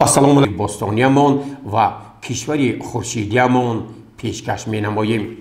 السلام علیکم باستانیمان و کشور خورشیدیمان پیشکش می نماییم.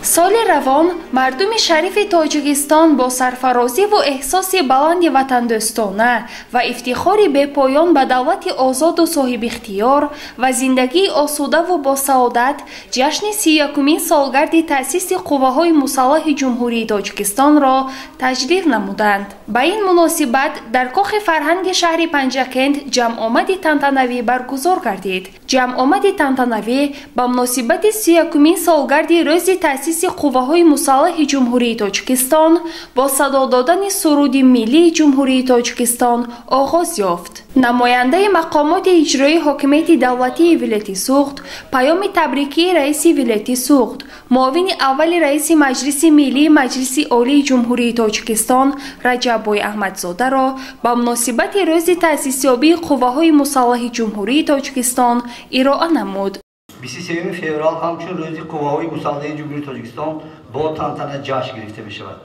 سال روان مردم شریف تاجیکستان با سرفرازی و احساس بلند وطندوستانه و افتخاری بپایان به دولت آزاد و صاحب اختیار و زندگی آسوده و با سعادت جشن 31مین سالگرد تأسیس قوه‌های مسلح جمهوری تاجیکستان را تجلیل نمودند. به این مناسبت در کاخ فرهنگ شهر پنجکند جمع آمد تنتنوی برگزار گردید. جمع آمد تنتنوی به مناسبت 31مین سالگرد روز تأسیس قوه‌های مسلح جمهوری تاجیکستان با صدا دادن سرود ملی جمهوری تاجیکستان آغاز یافت. نماینده مقامات اجرایی حاکمیت دولتی ولایت سوخت پیام تبریکی رئیس ولایت سوخت، معاون اول رئیس مجلس ملی مجلس عالی جمهوری تاجیکستان رجب‌بای احمدزاده را با مناسبت روز تأسیس یابی قوه‌های مسلح جمهوری تاجیکستان ارائه نمود. 23 فوریه همچون روز قوه‌های مسلح جمهوری تاجیکستان با تنتنه جشن گرفته می شود.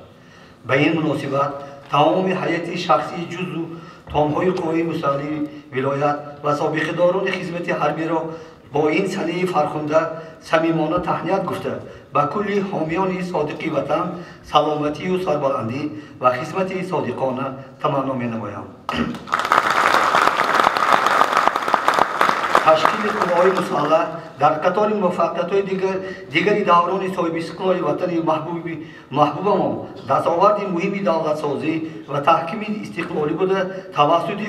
به این مناسبت تمام هیئت شخصی جزو تام‌های قوه‌های مسلح ولایت و سابقه‌داران خدمت حربی را با این سنه فرخنده صمیمانه تهنیت گفته به کل حامیان صادق وطن سلامتی و سربلندی و خدمت صادقانه تمنا می‌نمایم. تشکیل قوه‌های مسلح در قطار موفقیت‌های دیگری دوران صاحب استقلال وطن محبوبمان دستاورد مهم دولت‌سازی و تحکیم استقلالی بوده توسط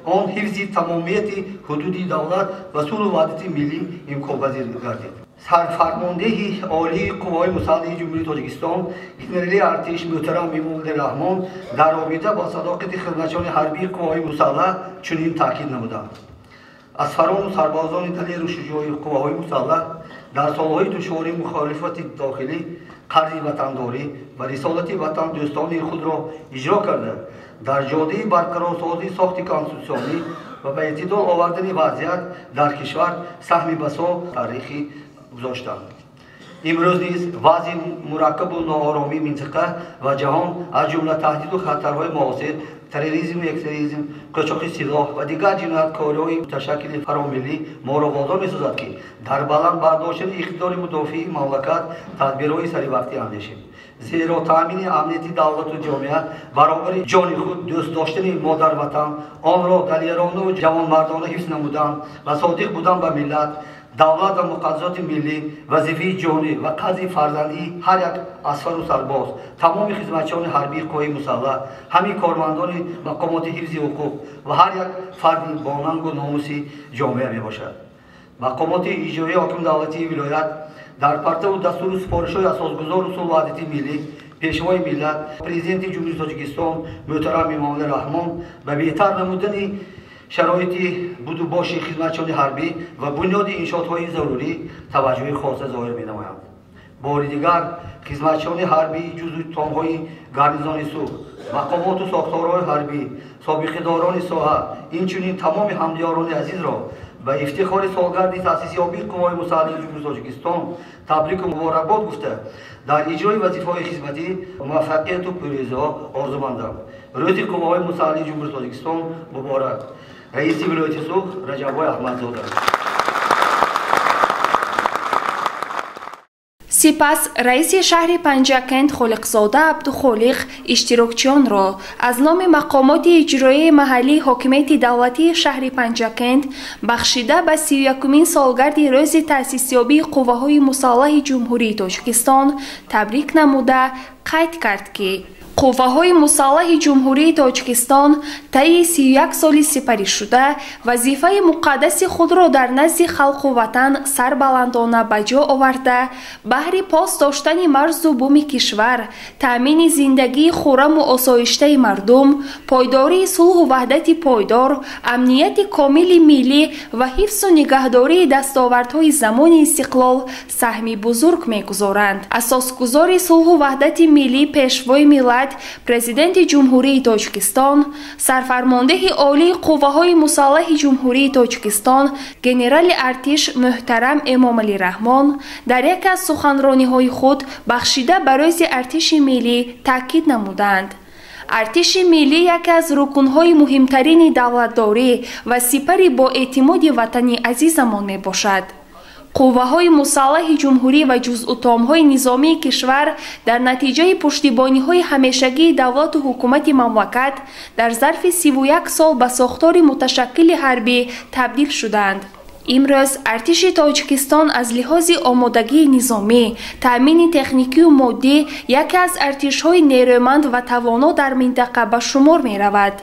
آن حفظ تمامیت حدود دولت و صلح و وحدت ملی امکان‌پذیر گردید. سرفرمانده عالی قوه‌های مسلح جمهوری تاجیکستان ژنرال ارتش محترم امام‌الله رحمان در رابطه با صداقت خدمتچیان حربی قوه‌های مسلح چنین تاکید نمودند: اسفران و سربازان دلیر و شجاع قوه‌های مسلح در سالهای دشوار مخالفت داخلی، قرض وطنداری و رسالت وطن دوستانه خود را اجرا کرده در جاده برقرارسازی ساخت کنستیتوسیونی و به اعتدال آوردن وضعیت در کشور سهم بسا تاریخی گذاشتند. امروز نیز وضع مرکب و ناآرامی منطقه و جهان از جمله تهدید و خطرهای معاصر تروریسم و اکستریسم، قاچاق سلاح و دیگر جنایتکاری‌های متشکل فراملی ما را وادار می‌سازد که در بلند برداشتن اقتدار مدافع مملکت تدبیرهای سریع‌وقتی اندیشیم، زیرا تأمین امنیت دولت و جامعه برابر جان خود دوست داشتن مادر وطن آن را دلیرانه و جوانمردانه حفظ نمودن و صادق بودن به ملت، دولت و مقدسات ملی، وظیفه جانی و قدر فرزندی هر یک اسفر و سرباز، تمام خدمتچیان حربی قوه مسلح، همه کارمندان مقامات حفظ حقوق و هر یک فرد با ننگ و ناموس جامعه می باشد. مقامات اجرایی حاکم دولتی ولایت در پرتو دستور و سفارش‌های اساسگذار اصول وحدت ملی پیشوای ملت پرزیدنت جمهوری تاجیکستان محترم امام‌الله رحمان به بهتر نمودن شرایط بود و باش خدمتچیان حربی و بنیاد انشاءات‌های ضروری توجه خاص ظاهر می‌نمایند. بار دیگر خدمتچیان حربی جزو تام‌های گارنیزون سوخت، مقامات و ساختارهای حربی، سابقه‌داران ساحه، اینچنین تمام همدیاران عزیز را به افتخار سالگرد تأسیس یابی قوه‌های مسلح جمهوری تاجیکستان تبریک و مبارکباد گفته در اجرای وظیفه‌های خدمتی موفقیت و پیروزی‌ها آرزومندم. روز قوه‌های مسلح جمهوری تاجیکستان مبارک. رئیس ولایت سوخت رجب‌بای احمدزاده. سپس رئیس شهر پنجکند خالقزاده عبدالخالق اشتراکچیان را از نام مقامات اجرایی محلی حاکمیت دولتی شهر پنجکند بخشیده به 31مین سالگرد روز تأسیس یابی قوه‌های مسلح جمهوری تاجیکستان تبریک نموده قید کرد که قوه‌های مسلح جمهوری تاجیکستان طی 31 سال سپری شده وظیفه مقدس خود را در نزد خلق و وطن سربلندانه به جا آورده بهر پاس داشتن مرز و بوم کشور، تأمین زندگی خرم و آسایشته مردم، پایداری صلح و وحدت پایدار، امنیت کامل ملی و حفظ و نگهداری دستاوردهای زمان استقلال سهمی بزرگ می‌گذارند. اساسگزار صلح و وحدت ملی پیشوای ملت پرزیدنت جمهوری تاجیکستان، سرفرمانده عالی قوه‌های مسلح جمهوری تاجیکستان ژنرال ارتش محترم امام‌الله رحمان در یک از سخنرانی‌های خود بخشیده به روز ارتش ملی تاکید نمودند. ارتش ملی یکی از رکن‌های مهمترین دولتداری و سپری با اعتماد وطنی عزیزمان می باشد. قوه‌های مسلح جمهوری و جزءاتم‌های نظامی کشور در نتیجه پشتیبانی‌های همیشگی دولت و حکومت مملکت در ظرف 31 سال به ساختار متشکل حربی تبدیل شدند. امروز ارتش تاجیکستان از لحاظ آمادگی نظامی، تأمین تکنیکی و مادی یکی از ارتش‌های نیرومند و توانا در منطقه به شمار می‌رود.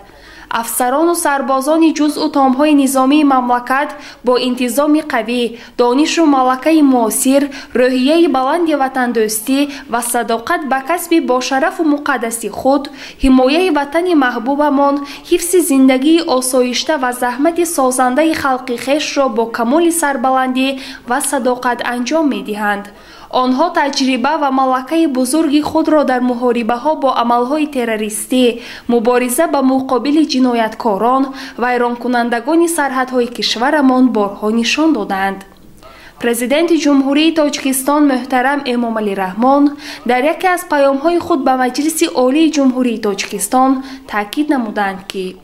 افسران و سربازان جزءاتم‌های نظامی مملکت با انتظام قوی، دانش و ملکه معاصر، روحیه بلند وطندوستی و صداقت به کسب با شرف و مقدس خود، حمایه وطن محبوبمان، حفظ زندگی آسایشته و زحمت سازنده خلق خویش را با کمال سربلندی و صداقت انجام می‌دهند. آنها تجربه و ملکه بزرگی خود را در محاربه ها با عملهای تروریستی، مبارزه به مقابل جنایتکاران و ویران کنندگان سرحدهای کشورمان بارها نشان دادند. پرزیدنت جمهوری تاجیکستان محترم امامعلی رحمان در یکی از پیام‌های خود به مجلس عالی جمهوری تاجیکستان تاکید نمودند که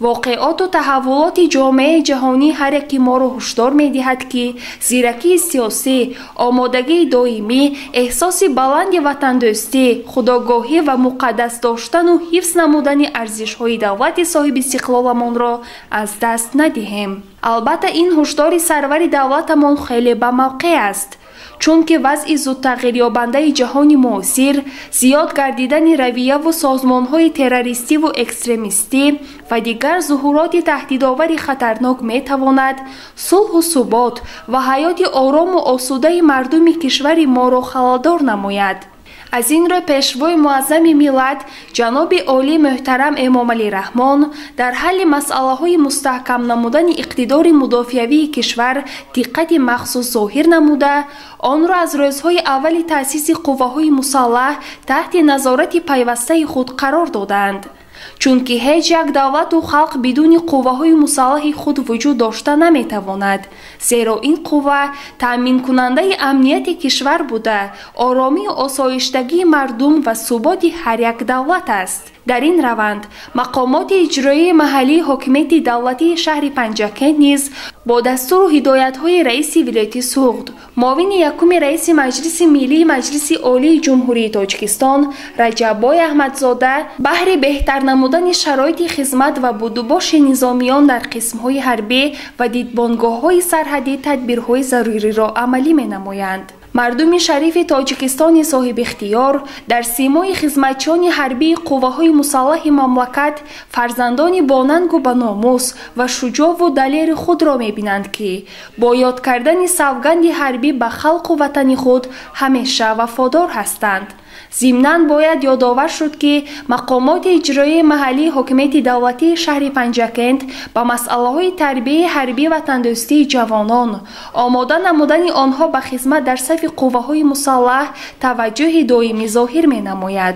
واقعات و تحولات جامعه جهانی هر یکی ما را هشدار می‌دهد که زیرکی سیاسی، آمادگی دائمی، احساس بلند وطندوستی، خودآگاهی و مقدس داشتن و حفظ نمودن ارزش‌های دولت صاحب استقلالمان را از دست ندهیم. البته این هشدار سرور دولتمان خیلی به موقع است، چون که وضع زود تغییر یابنده جهان معاصر، زیاد گردیدن رویه و سازمان‌های تروریستی و اکستریمیستی و دیگر ظهورات تهدیدآور خطرناک می‌تواند صلح و ثبات و حیات آرام و آسوده مردم کشور ما را خلال‌دار نماید. از این رو پیشوای معظم ملت جناب عالی محترم امامعلی رحمان در حل مسئله‌های مستحکم نمودن اقتدار مدافعوی کشور دقت مخصوص ظاهر نموده، آن را از روزهای اول تأسیس قوه‌های مسلح تحت نظارت پیوسته خود قرار دادند. چون که هیچ یک دولت و خلق بدون قوه‌های مسلح خود وجود داشته نمیتواند، زیرا این قوه تأمین کننده امنیت کشور بوده، آرامی و آسایشتگی مردم و ثبات هر یک دولت است. در این روند مقامات اجرایی محلی حاکمیت دولتی شهر پنجاکند نیز با دستور و هدایت‌های رئیس ولایت سوخت، معاون یکم رئیس مجلس ملی مجلس عالی جمهوری تاجیکستان رجب‌بای احمدزاده بهر بهتر نمودن شرایط خدمت و بودوباش نظامیان در قسم‌های حربی و دیدبانگاه‌های سرحدی تدبیرهای ضروری را عملی می‌نمایند. مردم شریف تاجیکستان صاحب اختیار در سیمای خدمتچیان حربی قوه‌های مسلح مملکت فرزندان باننگ و بناموس و شجاع و دلیر خود را می‌بینند که با یاد کردن سوگند حربی به خلق و وطن خود همیشه وفادار هستند. ضمناً باید یادآور شد که مقامات اجرایی محلی حاکمیت دولتی شهر پنجاکند با مسئله‌های تربیت حربی و تندرستی جوانان، آماده نمودن آنها به خدمت در صف قوه‌های مسلح توجه دائمی ظاهر می‌نماید.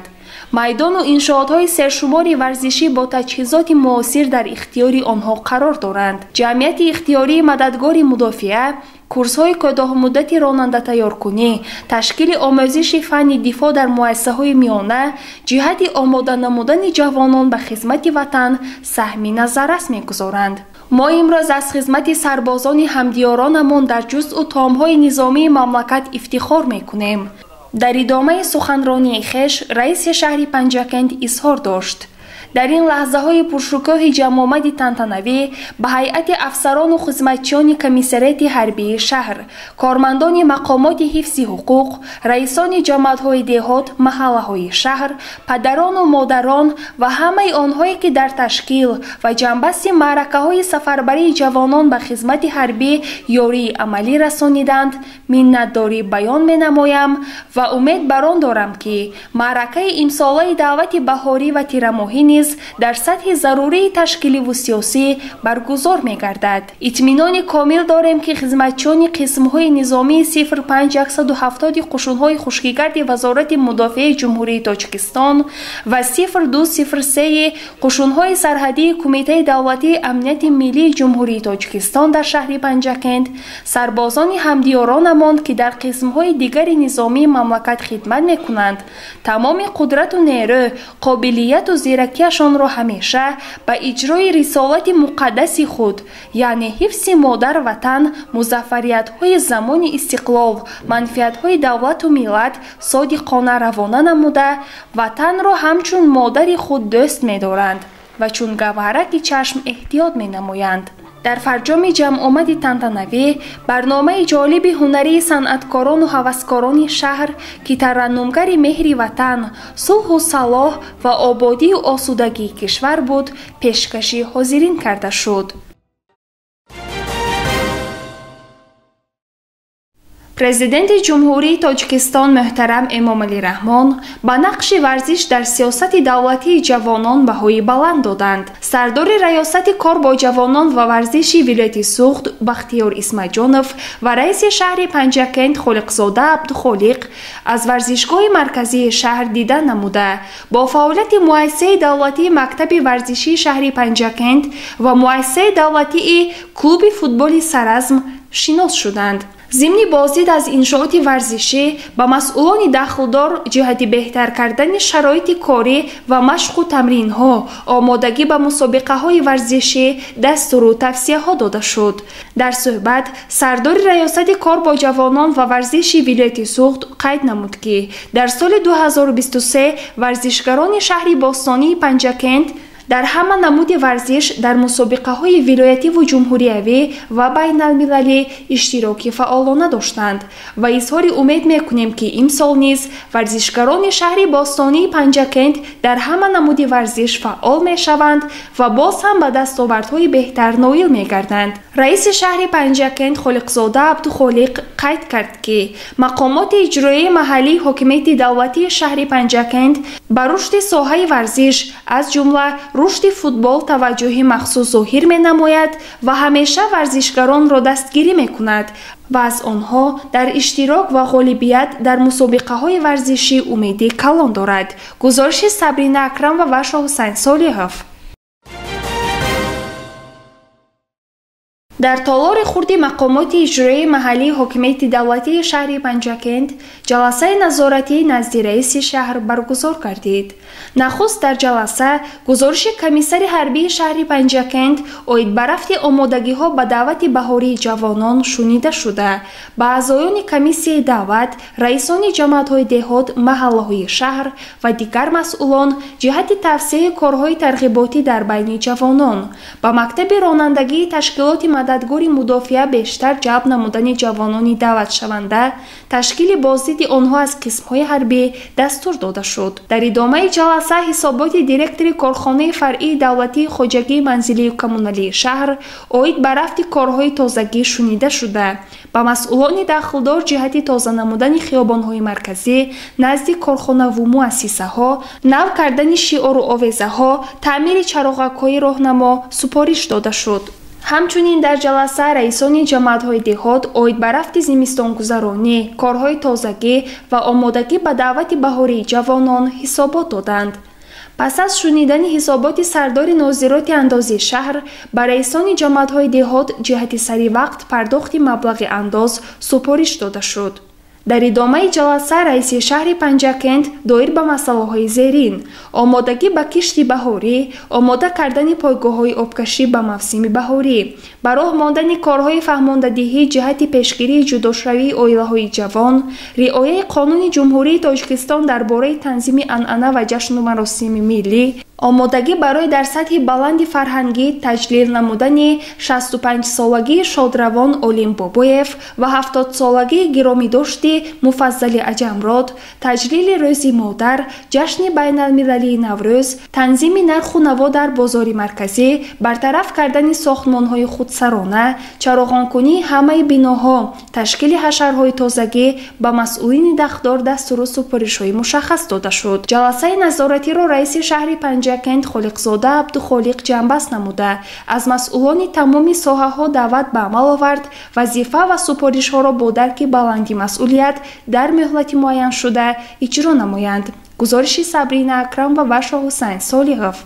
میدان و انشاءات‌های سرشمار ورزشی با تجهیزات معاصر در اختیار آنها قرار دارند. جمعیت اختیاری مددگار مدافعه، کورس‌های کوتاه مدت راننده تیارکنی، تشکیل آموزش فن دفاع در مؤسسه‌های میانه، جهت آماده نمودن جوانان به خدمت وطن سهمی نظررس می‌گذارند. ما امروز از خدمت سربازان همدیارانمان در جزء و تام‌های نظامی مملکت افتخار می‌کنیم. در ادامه سخنرانی خویش رئیس شهر پنجاکند اظهار داشت: در این لحظه های پرشکوه جمع آمد تنتنوی به هیئت افسران و خدمتچیان کمیسریت حربی شهر، کارمندان مقامات حفظ حقوق، رئیسان جماعت‌های دهات، محله‌های شهر، پدران و مادران و همه آنهایی که در تشکیل و جنبست معرکه‌های سفربری جوانان به خدمت حربی یاری عملی رسانیدند، منتداری بیان می‌نمایم و امید بر آن دارم که معرکه امساله دعوت بهاری و تیر ماهی نیز در سطح ضروری تشکیلی و سیاسی برگزار می‌گردد. اطمینان کامل داریم که خدمتچیان قسم‌های نظامی 05170 قشون‌های خشکیگرد وزارت مدافع جمهوری تاجیکستان و 0203 قشون‌های سرحدی کمیته دولتی امنیت ملی جمهوری تاجیکستان در شهر پنجکند سربازان همدیارانمان که در قسم‌های دیگر نظامی مملکت خدمت می‌کنند تمام قدرت و نیرو، قابلیت و زیرکیشان را همیشه به اجرای رسالت مقدس خود یعنی حفظ مادر وطن، مظفریت‌های زمان استقلال، منفعت‌های دولت و ملت صادقانه روانه نموده وطن را همچون مادر خود دوست می‌دارند و چون گوهرک چشم احتیاط می‌نمایند. در فرجام جمع آمد تنتنوی برنامه جالب هنری صنعتکاران و هوسکاران شهر که ترنمگر مهر وطن، صلح و صلاح و آبادی و آسودگی کشور بود پیشکشی حاضرین کرده شد. پرزیدنت جمهوری تاجیکستان محترم امامعلی رحمان با نقش ورزش در سیاست دولتی جوانان بهای بلند دادند. سردار ریاست کار با جوانان و ورزش ولایت سوخت بختیار اسمتجانوف و رئیس شهر پنجکند خالقزاده عبدالخالق از ورزشگاه مرکزی شهر دیدن نموده با فعالیت مؤسسه دولتی مکتب ورزشی شهر پنجکند و مؤسسه دولتی کلوب فوتبال سرزم شناس شدند. ضمن بازدید از انشاءات ورزشی با مسئولان دخلدار جهت بهتر کردن شرایط کاری و مشق و تمرین ها آمادگی به مسابقه های ورزشی دستور و توصیه ها داده شد. در صحبت سردار ریاست کار با جوانان و ورزش ولایت سوخت قید نمود که در سال 2023 ورزشگران شهر باستانی پنجکند در همه نمود ورزش در مسابقه های ولایتی و جمهوریوی و بین المللی اشتراک فعالانه داشتند و اظهار امید میکنیم که امسال نیز ورزشگران شهر باستانی پنجکند در همه نمود ورزش فعال میشوند و باز هم به دستاوردهای بهتر نائل میگردند. رئیس شهر پنجکند خالقزاده عبدالخالق قید کرد که مقامات اجرایی محلی حاکمیت دولتی شهر پنجکند به رشد ساحه ورزش از جمله رشد فوتبال توجه مخصوص ظاهر می نماید و همیشه ورزشگران را دستگیری می کند و از آنها در اشتراک و غالبیت در مسابقه های ورزشی امیدی کلان دارد. گزارش صبرین اکرم و وشا حسین صالحوف. در تالار خورد مقامات اجرایی محلی حاکمیت دولتی شهر پنجکند جلسه نظارتی نزد رئیس شهر برگزار گردید. نخست در جلسه گزارش کمیسر حربی شهر پنجکند اوید به رفت آمادگی ها به دعوت بهاری جوانان شنیده شده. به اعضایان کمیسیه دعوت، رئیسان جماعت های دهات، محله های شهر و دیگر مسئولان جهت توسعه کارهای ترغیباتی در بین جوانان به مکتب رانندگی تشکیلات مددگار مدافع بیشتر جلب نمودن جوانان دعوت شونده تشکیل بازدید آنها از قسم‌های حربی دستور داده شد. در ادامه جلسه حسابات دیرکتور کارخانه فرعی دولتی خواجگی منزلی و کمونالی شهر اوید به رفت کارهای تازگی شنیده شده. با مسئولان دخلدار جهت تازه نمودن خیابان‌های مرکزی نزد کارخانه و مؤسسه ها، نو کردن شعار و آویزه ها، تعمیر چراغک‌های راهنما سپارش داده شد. همچنین در جلسه رئیسان جماعت‌های دهات اوید به رفت زمستانگذرانی، کارهای تازگی و آمادگی به دعوت بهاری جوانان حسابات دادند. پس از شنیدن حسابات سردار ناظرات اندازی شهر به رئیسان جماعت‌های دهات جهت سری وقت پرداخت مبلغ انداز سپارش داده شد. در ادامه جلسه رئیس شهر پنجکند دایر به مسائل زیرین: آمادگی به کشت بهاری، آماده کردن پایگاه‌های آبکشی به موسم بهاری، به راه ماندن کارهای فهماندهی جهت پیشگیری جداشوی عائله‌های جوان، رعایت قانون جمهوری تاجیکستان درباره تنظیم عنعنه و جشن و مراسم ملی، آمادگی برای در سطح بلند فرهنگی تجلیل نمودن 65 سالگی شادروان علیم بابایف و 70 سالگی گرامی داشتی муфаззали аҷамрод, таҷлили рӯзи модар, ҷашни байналмилалии Наврӯз, танзими нарху наво дар бозори марказӣ, бартараф кардани сохтмонҳои худсарона, чароғонкунии ҳамаи биноҳо, ташкили ҳашарҳои тозагӣ ба масъулини дахтор дастуру супоришҳои мушаххас дода шуд. ҷаласаи назоратиро раиси шаҳри Панҷакент Холиқзода Абдухолиқ ҷамъбаст намуда, аз масъулони тамоми соҳаҳо даъват ба амал овард вазифа ва супоришҳоро бо дарки баланди масъулият дар муҳлати муайяншуда иҷро намоянд. гузориши Сабрина Акрам ва Башо Ҳусайн Солиҳов.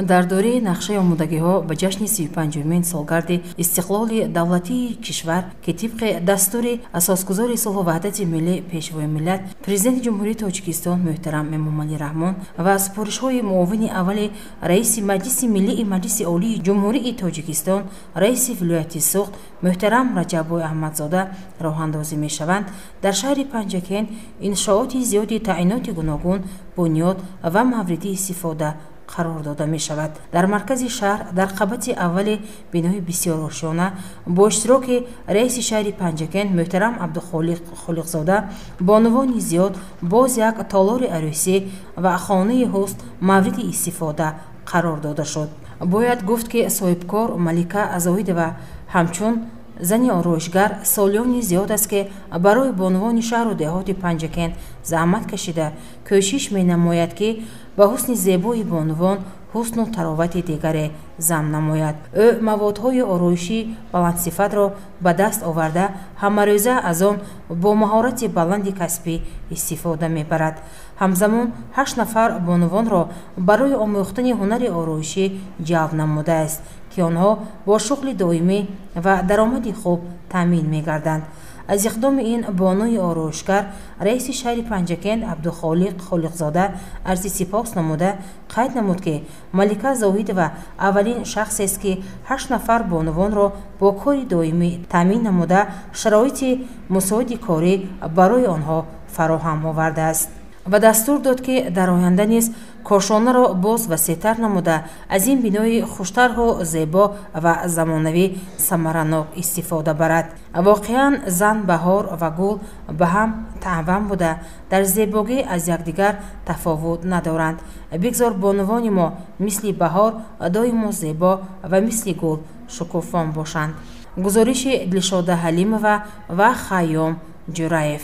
дар дораи нақшаи омодагиҳо ба ҷашни 35-умин солгарди истиқлоли давлатии кишвар ки тибқи дастури асосгузори сулҳу ваҳдати миллӣ пешвои миллат президенти ҷумҳурии Тоҷикистон муҳтарам Эмомалӣ Раҳмон ва супоришҳои муовини аввали раиси Маҷлиси Миллии Маҷлиси Олии Ҷумҳурии Тоҷикистон, раиси вилояти Суғд муҳтарам Раҷаббой Аҳмадзода роҳандозӣ мешаванд, дар шаҳри Панҷакент иншооти зиёди таъиноти гуногун, бунёд ва мавриди истифода қарор дода мешавад. дар маркази шаҳр дар қабати аввали бинои бисёр ошёна бо иштироки раиси шаҳри Панҷакент муҳтарам Абдухолиқ Холиқзода бонувони зиёд боз як толори арӯсӣ ва хонаи ҳусн мавриди истифода қарор дода шуд. бояд гуфт ки соҳибкор Малика Зоидова ҳамчун зани ороишгар солёни зиёд аст ки барои бонувони шаҳру деҳоти Панҷакент заҳмат кашида кӯшиш менамояд ки ба ҳусни зебои бонувон ҳусну таровати дигаре зам намояд. ӯ маводҳои ороишии баландсифатро ба даст оварда ҳамарӯза аз он бо маҳорати баланди касбӣ истифода мебарад. ҳамзамон 8 нафар бонувонро барои омӯхтани ҳунари ороишӣ ҷалб намудааст ки онҳо бо шуғли доимӣ ва даромади хуб таъмин мегарданд. аз иқдоми ин бонуи ороишгар раиси шаҳри Панҷакент Абдухолиқ Холиқзода арзи сипос намуда қайд намуд ки Малика Зоидова аввалин шахсест ки 8 нафар бонувонро бо кори доимӣ таъмин намуда шароити мусоиди корӣ барои онҳо фароҳам овардааст. ва дастур дод ки дар оянда низ кошонаро боз васеътар намуда аз ин бинои хуштарҳу зебо ва замонавӣ самаранок истифода барад. воқеан зан баҳор ва гул ба ҳам таъван буда дар зебогӣ аз якдигар тафовут надоранд. бигзор бонувони мо мисли баҳор доимо зебо ва мисли гул шукуфон бошанд. гузориши Дилшода Ҳалимова ва Хайём Ҷураев.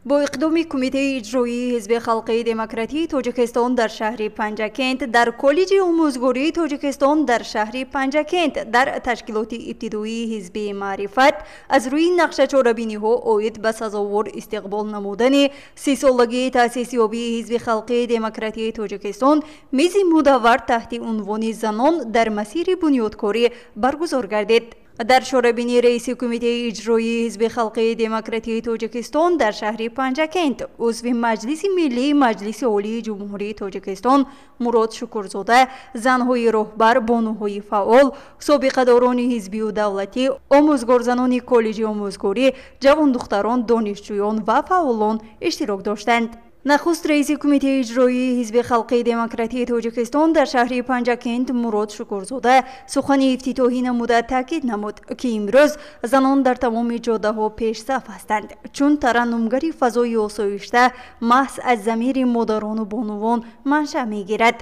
бо иқдоми кумитаи иҷроии ҳизби халқии демократии Тоҷикистон дар шаҳри Панҷакент, дар коллеҷи омӯзгории Тоҷикистон дар шаҳри Панҷакент, дар ташкилоти ибтидоии ҳизби Маърифат аз рӯи нақшачорабиниҳо оид ба сазовор истиқбол намудани 30-солагии таъсисёбии ҳизби халқии демократии Тоҷикистон мези мудаввар таҳти унвони занон дар масири бунёдкорӣ баргузор гардид. дар чорабини раиси кумитаи иҷроии ҳизби халқии демократии Тоҷикистон дар шаҳри Панҷакент узви Маҷлиси Миллии Маҷлиси Олии Ҷумҳурии Тоҷикистон Мурод Шукурзода занҳои роҳбар, бонуҳои фаъол, собиқадорони ҳизбию давлатӣ, омӯзгорзанони коллеҷи омӯзгорӣ, ҷавондухтарон, донишҷӯён ва фаъолон иштирок доштанд. нахуст раиси кумитаи иҷроии ҳизби халқии демократии Тоҷикистон дар шаҳри Панҷакент Мурод Шукурзода сухани ифтитоҳӣ намуда таъкид намуд ки имрӯз занон дар тамоми ҷоддаҳо пешсаф ҳастанд, чун тараннумгари фазои осоишта маҳз аз замири модарону бонувон маншаъ мегирад.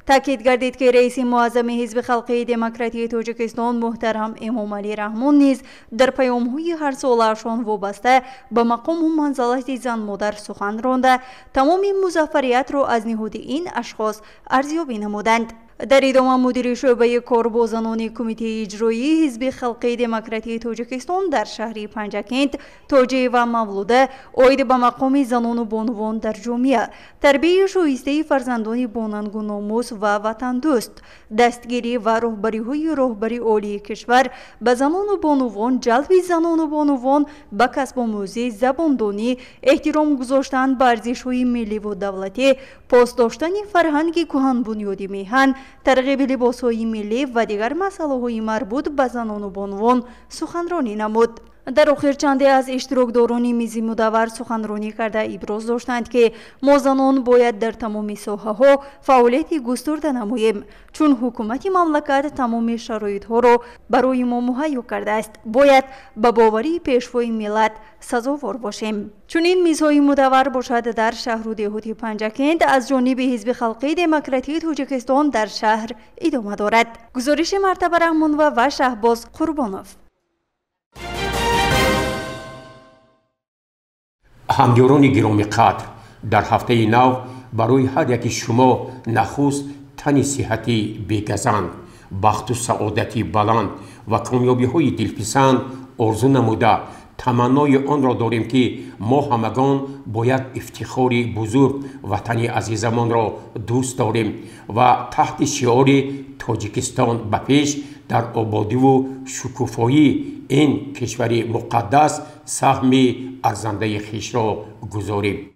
таъкид гардид ки раиси муаззами ҳизби халқии демократии Тоҷикистон муҳтарам Эмомалӣ Раҳмон низ дар паёмҳои ҳарсолаашон вобаста ба мақому манзалати зан-модар сухан ронда, тамоми музаффариятро аз ниҳуди ин ашхос арзёбӣ намуданд. дар идома мудири шӯъбаи кор бо занони кумитаи иҷроии ҳизби халқии демократии Тоҷикистон дар шаҳри Панҷакент Тоҷиева Мавлуда оид ба мақоми занону бонувон дар ҷомеа, тарбияи шоистаи фарзандони бонангу номус ва ватандӯст, дастгирӣ ва роҳбариҳои роҳбари олии кишвар ба занону бонувон, ҷалби занону бонувон ба касбомӯзӣ, забондонӣ, эҳтиром гузоштан ба арзишҳои милливу давлатӣ, посдоштани фарҳанги кӯҳанбунёди меҳан, тарғиби либосҳои миллӣ ва дигар масъалаҳои марбут ба занону бонувон суханронӣ намуд. در آخر چندی از اشتراکداران میز مدور سخنرانی کرده ابراز داشتند که ما زنان باید در تمام ساحه‌ها فعالیت گسترده نماییم، چون حکومت مملکت تمام شرایط‌ها را برای ما مهیا کرده است. باید به باوری پیشوای ملت سزاوار باشیم. چون این میزهای مدور باشد در شهر و دهات پنجکند از جانب حزب خلقی دموکراتی تاجیکستان در شهر ادامه دارد. گزارش مرتبه رحمان و شهباز قربانوف. همیاران گرامی قدر، در هفته نو برای هر یکی شما نخست تنی صحتی بگزند، بخت و سعادتی بلند و کامیابی های دلپسند آرزو نموده تمنای آن را داریم که ما همگان باید افتخاری بزرگ وطن عزیزمان را دوست داریم و تحت شعار تاجیکستان به پیش در آبادی و شکوفایی این کشور مقدس سهم ارزنده خویش را گذاریم.